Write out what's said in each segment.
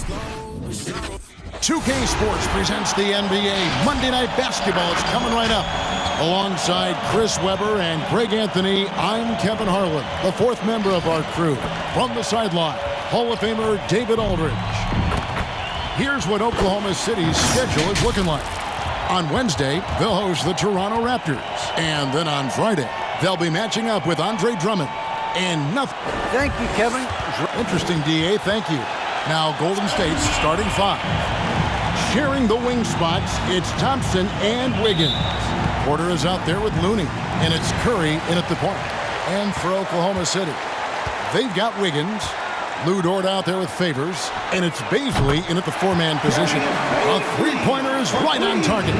2K Sports presents the NBA Monday Night Basketball. It's coming right up. Alongside Chris Webber and Greg Anthony, I'm Kevin Harlan, the fourth member of our crew. From the sideline, Hall of Famer David Aldridge. Here's what Oklahoma City's schedule is looking like. On Wednesday, they'll host the Toronto Raptors. And then on Friday, they'll be matching up with Andre Drummond. And nothing. Thank you, Kevin. Interesting, D.A. Thank you. Now, Golden State's starting five. Sharing the wing spots, it's Thompson and Wiggins. Porter is out there with Looney, and it's Curry in at the point. And for Oklahoma City, they've got Wiggins, Lou Dort out there with Favors, and it's Bazley in at the four-man position. A three-pointer is right on target.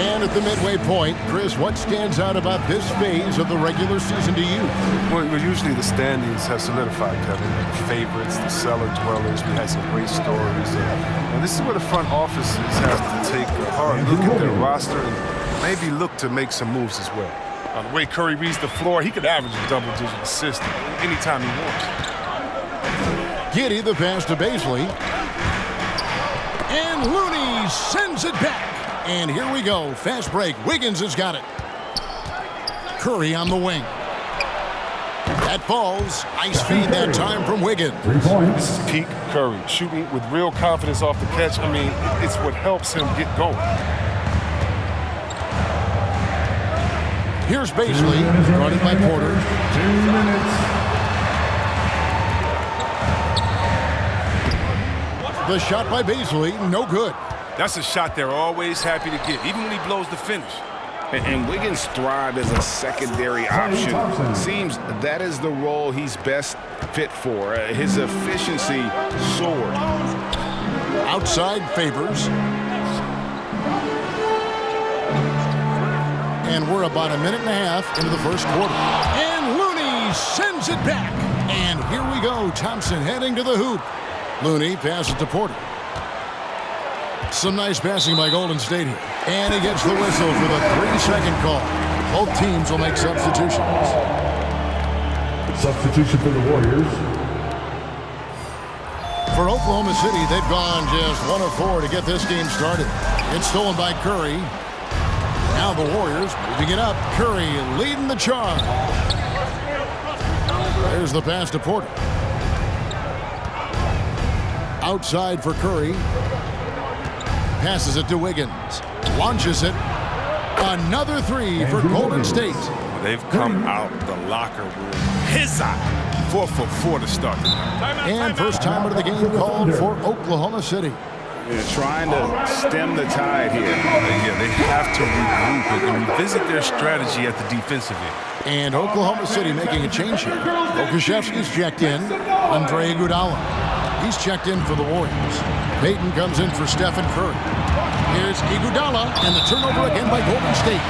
And at the midway point, Chris, what stands out about this phase of the regular season to you? Well, usually the standings have solidified, Kevin. The favorites, the cellar dwellers. We had some great stories. And this is where the front offices have to take a hard look at their roster and maybe look to make some moves as well. The way Curry reads the floor, he could average a double-digit assist anytime he wants. Giddey the pass to Bazley. And Looney sends it back. And here we go. Fast break. Wiggins has got it. Curry on the wing. That falls. Nice feed that time from Wiggins. This is peak Curry. Shooting with real confidence off the catch. I mean, it's what helps him get going. Here's Bazley, guarded by Porter. 2 minutes. The shot by Bazley, no good. That's a shot they're always happy to get, even when he blows the finish. And Wiggins thrived as a secondary option. Seems that is the role he's best fit for. His efficiency soared. Outside Favors. And we're about a minute and a half into the first quarter. And Looney sends it back. And here we go. Thompson heading to the hoop. Looney passes to Porter. Some nice passing by Golden State here. And he gets the whistle for the 3-second call. Both teams will make substitutions. Substitution for the Warriors. For Oklahoma City, they've gone just 1 of 4 to get this game started. It's stolen by Curry. Now the Warriors moving it up. Curry leading the charge. There's the pass to Porter. Outside for Curry. Passes it to Wiggins. Launches it. Another three for Golden State. They've come out the locker room. His eye. 4 for 4 to start. And first time out of the game called for Oklahoma City. They're trying to stem the tide here. Yeah, they have to regroup and revisit their strategy at the defensive end. And Oklahoma City making a change here. Okashevsky's checked in. Andre Iguodala. He's checked in for the Warriors. Payton comes in for Stephen Curry. Here's Iguodala, and the turnover again by Golden State.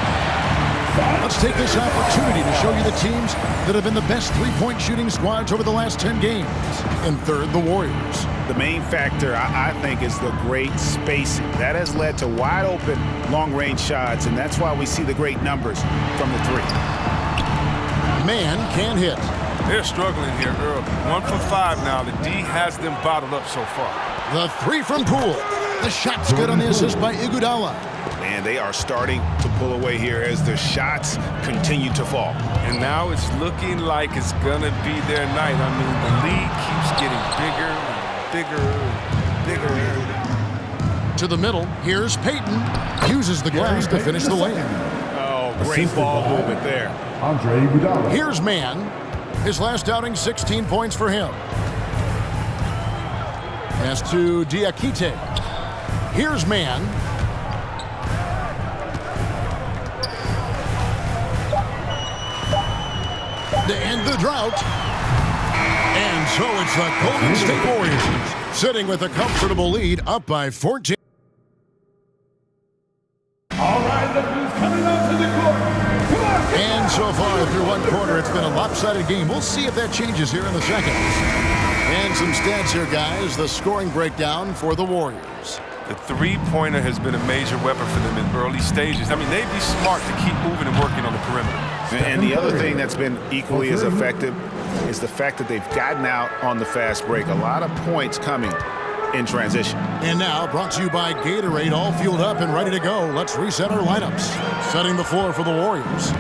Let's take this opportunity to show you the teams that have been the best three-point shooting squads over the last 10 games. In third, the Warriors. The main factor, I think, is the great spacing. That has led to wide-open, long-range shots, and that's why we see the great numbers from the three. Man can't hit. They're struggling here early. 1 for 5 now. The D has them bottled up so far. The three from Poole. The shot's good on the assist by Iguodala. And they are starting to pull away here as the shots continue to fall. And now it's looking like it's going to be their night. I mean, the lead keeps getting bigger and bigger. To the middle, here's Payton. Uses the glass to finish the layup. Oh, great ball movement there. Andre Iguodala. Here's Man. His last outing, 16 points for him. Pass to Diakite. Here's Man. To end the drought. And so it's the Golden State Warriors sitting with a comfortable lead, up by 14. All right, look who's coming up to the court. Come on. And so far through one quarter, it's been a lopsided game. We'll see if that changes here in the second. And some stats here, guys. The scoring breakdown for the Warriors. The three-pointer has been a major weapon for them in early stages. I mean, they'd be smart to keep moving and working on the perimeter. And the other thing that's been equally as effective is the fact that they've gotten out on the fast break. A lot of points coming in transition. And now, brought to you by Gatorade, all fueled up and ready to go. Let's reset our lineups. Setting the floor for the Warriors.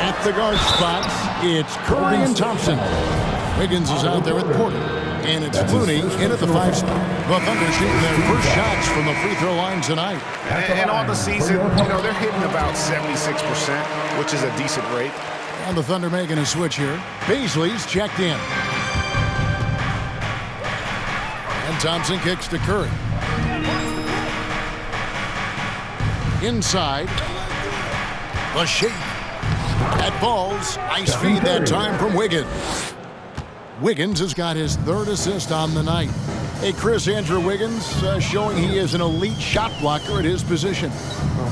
At the guard spots, it's Curry and Thompson. Wiggins is out there with Porter. And it's Looney in at the 5 spot. The Thunder shooting their first shots from the free throw line tonight. And on the season, they're hitting about 76%, which is a decent rate. And the Thunder making a switch here. Baisley's checked in. And Thompson kicks to Curry. Inside. The shape. At balls. Nice feed that time from Wiggins. Wiggins has got his 3rd assist on the night. Hey, Chris, Andrew Wiggins showing he is an elite shot blocker at his position.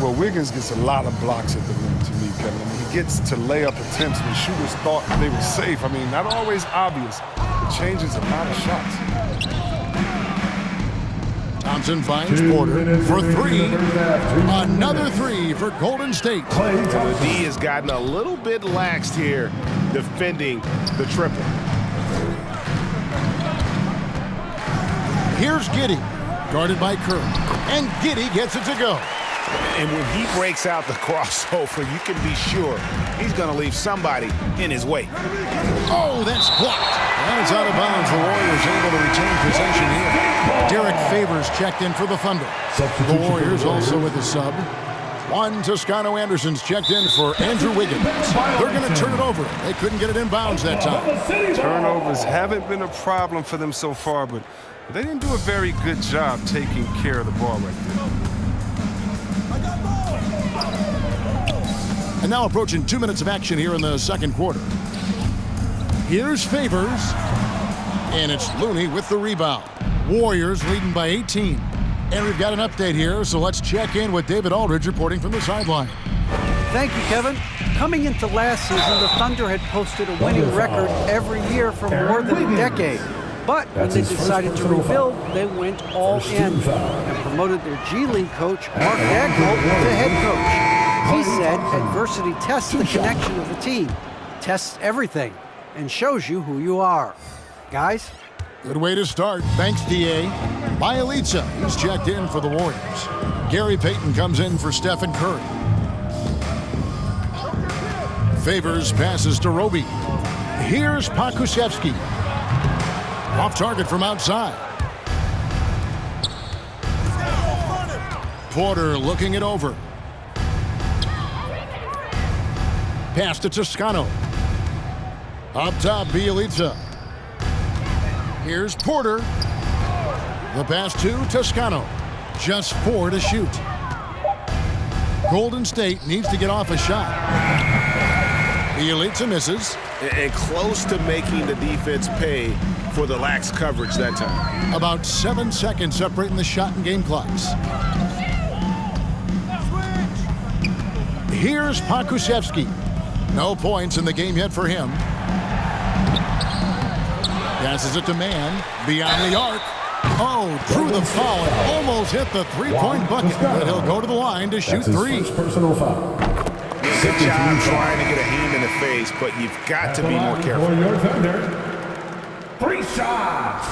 Well, Wiggins gets a lot of blocks at the rim to me, Kevin. I mean, he gets to layup attempts when shooters thought they were safe. I mean, not always obvious. It changes a lot of shots. Thompson finds Porter for 3. Another 3 for Golden State. The D has gotten a little bit laxed here defending the triple. Here's Giddey, guarded by Curry. And Giddey gets it to go. And when he breaks out the crossover, you can be sure he's going to leave somebody in his way. Oh, that's blocked. And it's out of bounds. The Warriors able to retain possession here. Derek Favors checked in for the Thunder. The Warriors also with a sub. Juan Toscano-Anderson's checked in for Andrew Wiggins. They're going to turn it over. They couldn't get it in bounds that time. Turnovers haven't been a problem for them so far, but they didn't do a very good job taking care of the ball right there. And now approaching 2 minutes of action here in the second quarter. Here's Favors. And it's Looney with the rebound. Warriors leading by 18. And we've got an update here, so let's check in with David Aldridge reporting from the sideline. Thank you, Kevin. Coming into last season, the Thunder had posted a winning record every year for more than a decade. But when they decided to rebuild, they went all in and promoted their G League coach, Mark Dagnall, to head coach. He said adversity tests the connection of the team, tests everything, and shows you who you are. Guys? Good way to start. Thanks, D.A. Bielitsa is checked in for the Warriors. Gary Payton comes in for Stephen Curry. Favors passes to Roby. Here's Pokusevski. Off target from outside. Porter looking it over. Pass to Toscano. Up top, Bielitsa. Here's Porter. The pass to Toscano. Just 4 to shoot. Golden State needs to get off a shot. Bielitsa misses. And close to making the defense pay for the lax coverage that time. About 7 seconds separating the shot and game clocks. Here's Pokusevski. No points in the game yet for him. Passes it to Mann. Beyond the arc. Oh, drew the foul and almost hit the 3-point bucket. But he'll go to the line to shoot 3. Personal foul. Good job trying to get a hand in the face, but you've got to be more careful. For your Thunder, 3 shots.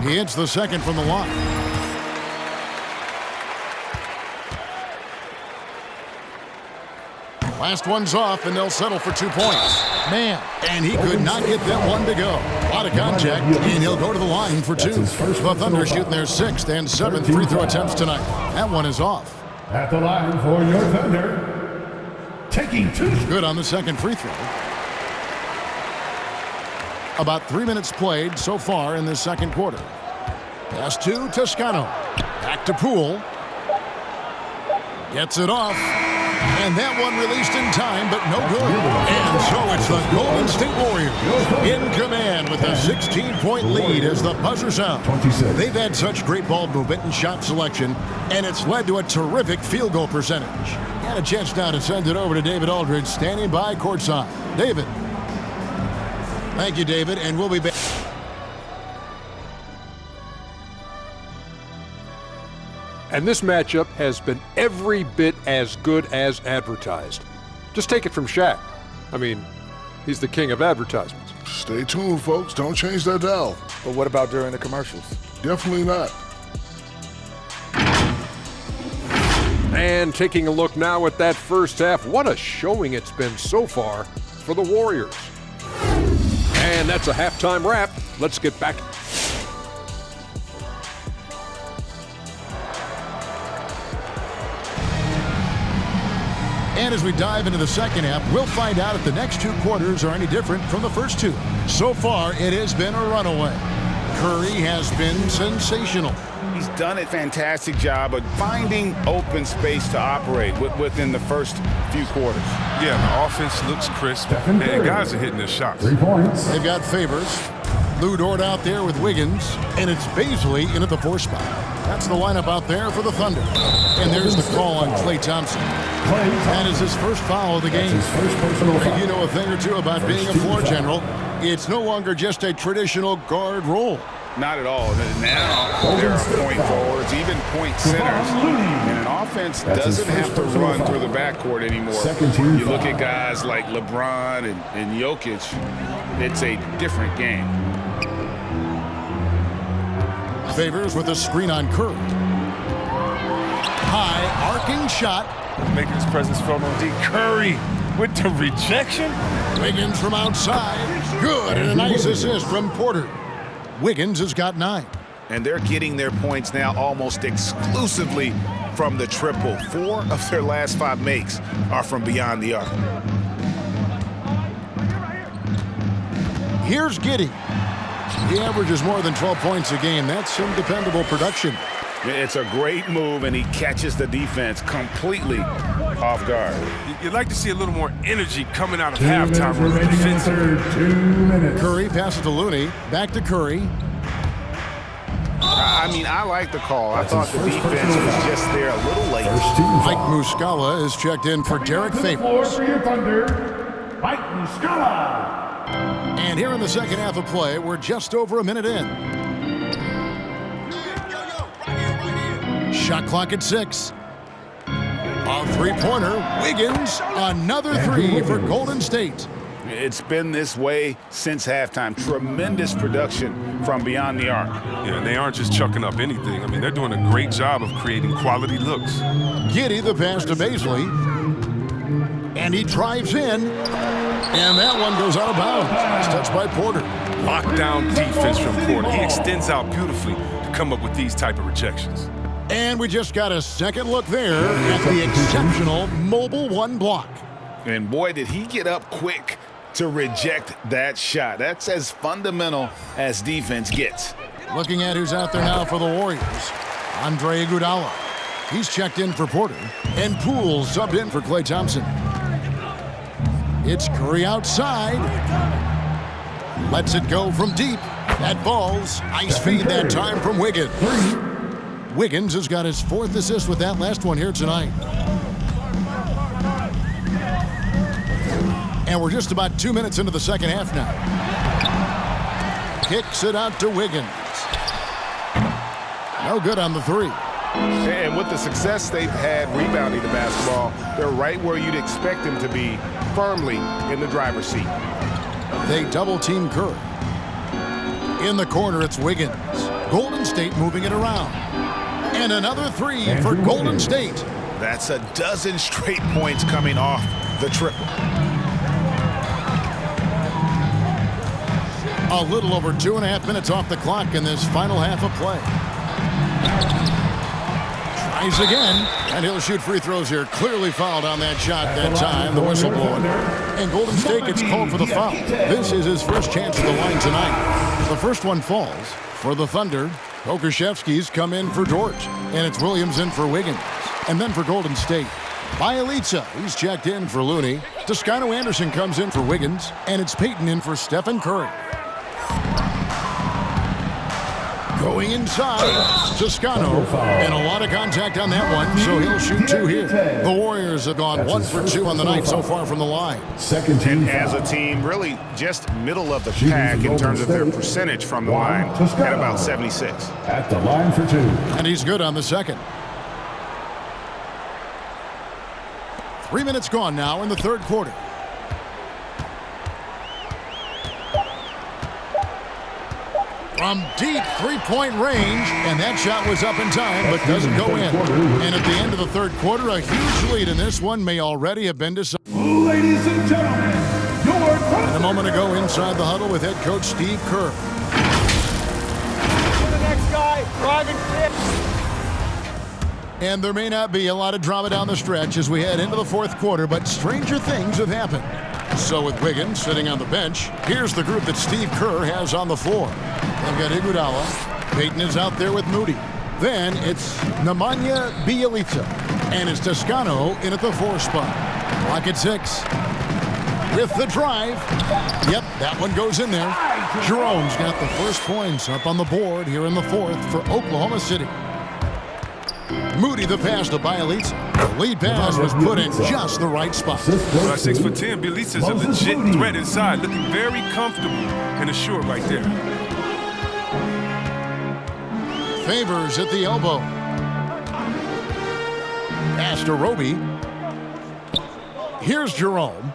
He hits the second from the line. Last one's off, and they'll settle for 2 points. Man, and he could not get that one to go. A lot of contact, and he'll go to the line for 2. The Thunder shooting their 6th and 7th free throw attempts tonight. That one is off. At the line for your Thunder, taking 2. Good on the second free throw. About 3 minutes played so far in this second quarter. Pass to Toscano. Back to Poole. Gets it off. And that one released in time, but no good. And so it's the Golden State Warriors in command with a 16-point lead as the buzzer sounds. They've had such great ball movement and shot selection, and it's led to a terrific field goal percentage. Got a chance now to send it over to David Aldridge, standing by courtside. David. Thank you, David, and we'll be back. And this matchup has been every bit as good as advertised. Just take it from Shaq. I mean, He's the king of advertisements. Stay tuned, folks. Don't change that dial. But what about during the commercials? Definitely not. And taking a look now at that first half, what a showing it's been so far for the Warriors. And that's a halftime wrap. Let's get back. And as we dive into the second half, we'll find out if the next two quarters are any different from the first two. So far, it has been a runaway. Curry has been sensational. He's done a fantastic job of finding open space to operate within the first few quarters. Yeah, the offense looks crisp. Man, guys are hitting their shots. 3 points. They've got Favors. Lou Dort out there with Wiggins, and it's Baisley in at the 4 spot. That's the lineup out there for the Thunder. And there's the call on Klay Thompson. That is his first foul of the game. And you know a thing or two about being a floor general. It's no longer just a traditional guard role. Not at all. Now there are point forwards, even point centers. And an offense doesn't have to run through the backcourt anymore. You look at guys like LeBron and Jokic, it's a different game. Favors with a screen on Curry. High arcing shot. Making his presence felt on D. Curry with the rejection. Wiggins from outside. Good, and a nice assist from Porter. Wiggins has got 9. And they're getting their points now almost exclusively from the triple. 4 of their last 5 makes are from beyond the arc. Here's Giddey. He averages more than 12 points a game. That's some dependable production. It's a great move, and he catches the defense completely off guard. You'd like to see a little more energy coming out of halftime. Curry passes to Looney. Back to Curry. I mean, I like the call. I thought the defense was just there a little late. Mike Muscala is checked in for Derek Favors. For your Thunder, Mike Muscala. And here in the second half of play, we're just over a minute in. Shot clock at 6. A three-pointer. Wiggins, another 3 for Golden State. It's been this way since halftime. Tremendous production from beyond the arc. Yeah, and they aren't just chucking up anything. I mean, they're doing a great job of creating quality looks. Giddey the pass to Baisley. And he drives in. And that one goes out of bounds. It's touched by Porter. Lockdown defense from Porter. He extends out beautifully to come up with these type of rejections. And we just got a second look there at the exceptional mobile 1 block. And boy, did he get up quick to reject that shot. That's as fundamental as defense gets. Looking at who's out there now for the Warriors. Andre Iguodala. He's checked in for Porter. And Poole subbed in for Klay Thompson. It's Curry outside. Lets it go from deep. That ball's ice feed that time from Wiggins. Wiggins has got his 4th assist with that last one here tonight. And we're just about 2 minutes into the second half now. Kicks it out to Wiggins. No good on the 3. And with the success they've had rebounding the basketball, they're right where you'd expect them to be, firmly in the driver's seat. They double-team Curry. In the corner, it's Wiggins. Golden State moving it around. And another 3 for Golden State. That's a dozen straight points coming off the triple. A little over 2.5 minutes off the clock in this final half of play. Tries again, and he'll shoot free throws here. Clearly fouled on that shot that time, the whistle blowing. And Golden State gets called for the foul. This is his first chance at the line tonight. The first one falls for the Thunder. Kokoszewski's come in for Dort, and it's Williams in for Wiggins. And then for Golden State, Bielitsa, he's checked in for Looney. Toscano Anderson comes in for Wiggins, and it's Payton in for Stephen Curry. Going inside, Toscano, and a lot of contact on that one, so he'll shoot 2 here. The Warriors have gone 1 for 2 on the night so far from the line. And as a team, really just middle of the pack in terms of their percentage from the line at about 76. At the line for 2. And he's good on the second. 3 minutes gone now in the third quarter. from deep three-point range, and that shot was up in time but doesn't go in. And at the end of the third quarter, a huge lead in this one may already have been decided. Ladies and gentlemen, your And a moment ago inside the huddle with head coach Steve Kerr. the next guy, driving kick. And there may not be a lot of drama down the stretch as we head into the fourth quarter, but stranger things have happened. So with Wiggins sitting on the bench, here's the group that Steve Kerr has on the floor. They've got Iguodala. Payton is out there with Moody. Then it's Nemanja Bjelica. And it's Toscano in at the 4 spot. Clock at 6. With the drive. Yep, that one goes in there. Jerome's got the first points up on the board here in the fourth for Oklahoma City. Moody the pass to Bjelica. The lead pass was put in just the right spot. 6'10", Bielitsa's a legit threat inside, looking very comfortable and assured right there. Favors at the elbow. Pass to Roby. Here's Jerome.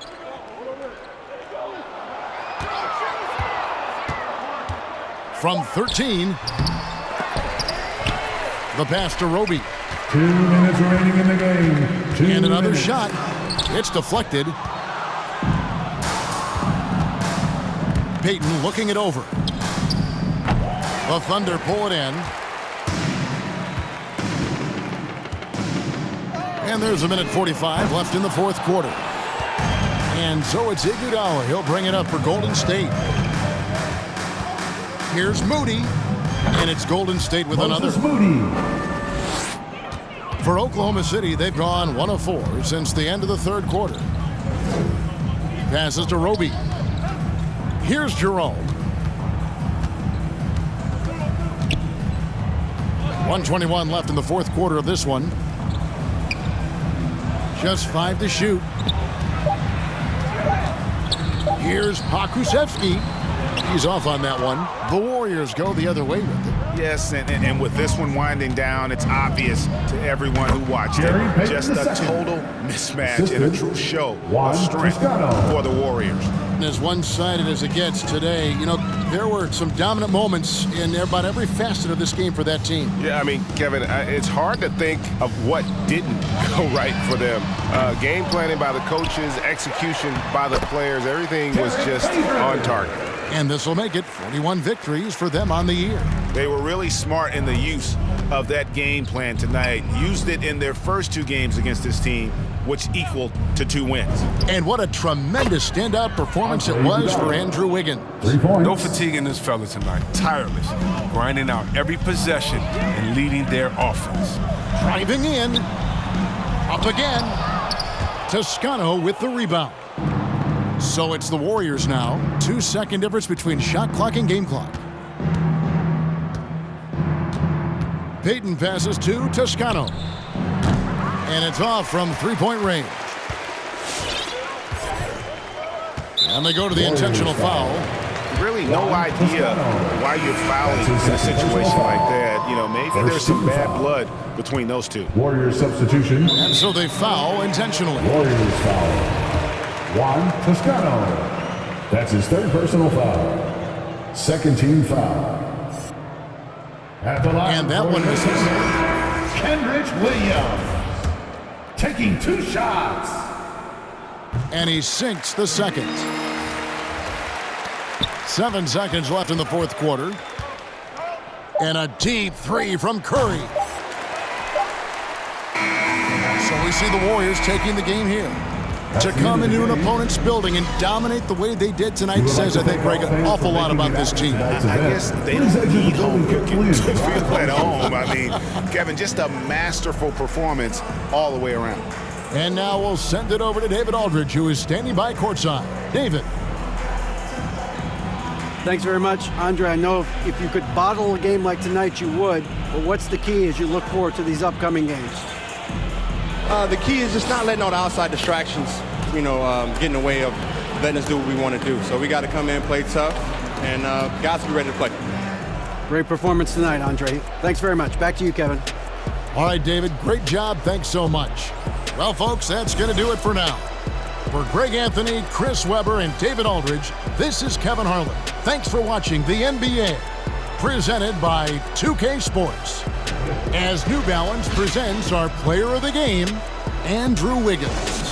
From 13. The pass to Roby. 2 minutes remaining in the game. And another shot. It's deflected. Payton looking it over. The Thunder pull it in. And there's a minute 45 left in the fourth quarter. And so it's Iguodala. He'll bring it up for Golden State. Here's Moody. And it's Golden State with another. For Oklahoma City, they've gone 1 of 4 since the end of the third quarter. Passes to Roby. Here's Jerome. 1:21 left in the fourth quarter of this one. Just 5 to shoot. Here's Pokusevski. He's off on that one. The Warriors go the other way with it. Yes, and with this one winding down, it's obvious to everyone who watched it. Just a total mismatch and a true show of strength for the Warriors. And as one-sided as it gets today, you know, there were some dominant moments in about every facet of this game for that team. Yeah, I mean, Kevin, it's hard to think of what didn't go right for them. Game planning by the coaches, execution by the players, everything was just on target. And this will make it 41 victories for them on the year. They were really smart in the use of that game plan tonight. Used it in their first 2 games against this team, which equaled to 2 wins. And what a tremendous standout performance it was for Andrew Wiggins. No fatigue in this fella tonight. Tireless, grinding out every possession and leading their offense. Driving in. Up again. Toscano with the rebound. So it's the Warriors now. 2-second difference between shot clock and game clock. Payton passes to Toscano. And it's off from three-point range. And they go to the intentional foul. Really no idea why you're fouling in a situation like that. You know, maybe there's some bad blood between those two. Warriors substitution. And so they foul intentionally. Warriors foul. Juan Toscano. That's his 3rd personal foul. 2nd team foul. At the line, And that one misses. Kendrick Williams. Taking 2 shots. And he sinks the second. 7 seconds left in the fourth quarter. And a deep 3 from Curry. So we see the Warriors taking the game here. To come into an opponent's building and dominate the way they did tonight says, I think, Greg, an awful lot about this team. I guess they don't need home cooking to feel at home. I mean, Kevin, just a masterful performance all the way around. And now we'll send it over to David Aldridge, who is standing by courtside. David. Thanks very much, Andre. I know if you could bottle a game like tonight, you would. But what's the key as you look forward to these upcoming games? The key is just not letting all the outside distractions, get in the way of letting us do what we want to do. So we got to come in, play tough, and guys be ready to play. Great performance tonight, Andre. Thanks very much. Back to you, Kevin. All right, David, great job. Thanks so much. Well, folks, that's going to do it for now. For Greg Anthony, Chris Webber, and David Aldridge, this is Kevin Harlan. Thanks for watching the NBA presented by 2K Sports. As New Balance presents our player of the game, Andrew Wiggins.